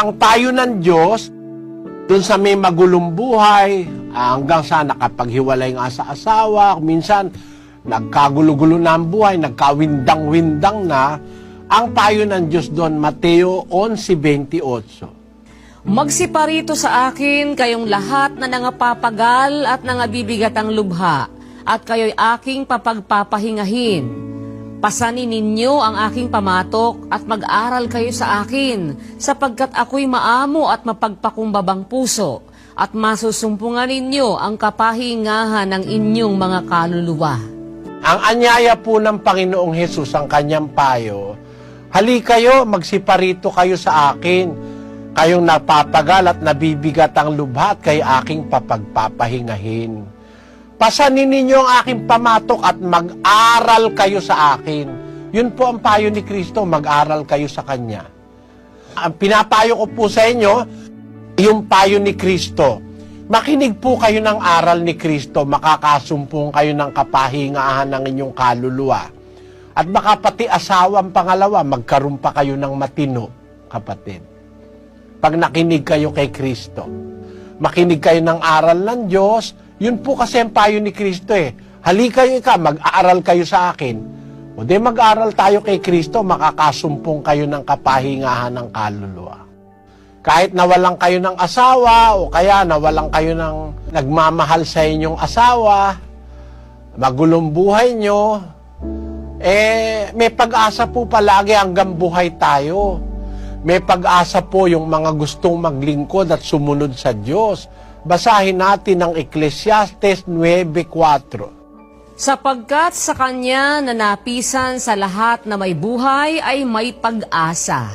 ang payo ng Diyos, dun sa may magulong buhay, hanggang sa nakapaghiwalay nga sa asawa, minsan nagkagulo-gulo na ang buhay, nagkawindang-windang na, ang payo ng Diyos doon, Mateo 11:28. Magsiparito sa akin kayong lahat na nangapapagal at nangabibigat ang lubha, at kayo'y aking papagpapahingahin. Pasanin ninyo ang aking pamatok at mag-aral kayo sa akin, sapagkat ako'y maamo at mapagpakumbabang puso, at masusumpungan ninyo ang kapahingahan ng inyong mga kaluluwa. Ang anyaya po ng Panginoong Hesus, ang kanyang payo, hali kayo, magsiparito kayo sa akin, kayong napapagal at nabibigat ang lubha at kay aking papagpapahingahin. Pasanin ninyo ang aking pamatok at mag-aral kayo sa akin. Yun po ang payo ni Kristo, mag-aral kayo sa Kanya. Ang pinapayo ko po sa inyo, yung payo ni Kristo. Makinig po kayo ng aral ni Kristo, makakasumpong kayo ng kapahingahan ng inyong kaluluwa. At baka pati asawang pangalawa, magkaroon pa kayo ng matino, kapatid. Pag nakinig kayo kay Kristo, makinig kayo ng aral ng Diyos. Yun po kasi ang payo ni Kristo eh. Halika kayo mag-aaral kayo sa akin. O di mag-aaral tayo kay Kristo, makakasumpong kayo ng kapahingahan ng kaluluwa. Kahit nawalan kayo ng asawa, o kaya nawalan kayo ng nagmamahal sa inyong asawa, magulong buhay nyo, may pag-asa po palagi hanggang buhay tayo. May pag-asa po yung mga gustong maglingkod at sumunod sa Diyos. Basahin natin ang Ecclesiastes 9:4. Sapagkat sa Kanya nanapisan sa lahat na may buhay ay may pag-asa.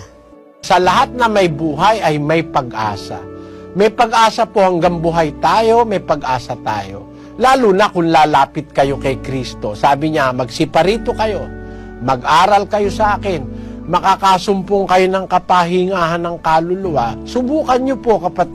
Sa lahat na may buhay ay may pag-asa. May pag-asa po hanggang buhay tayo, may pag-asa tayo. Lalo na kung lalapit kayo kay Kristo. Sabi niya, magsiparito kayo, mag-aral kayo sa akin, makakasumpong kayo ng kapahingahan ng kaluluwa. Subukan niyo po, kapatid.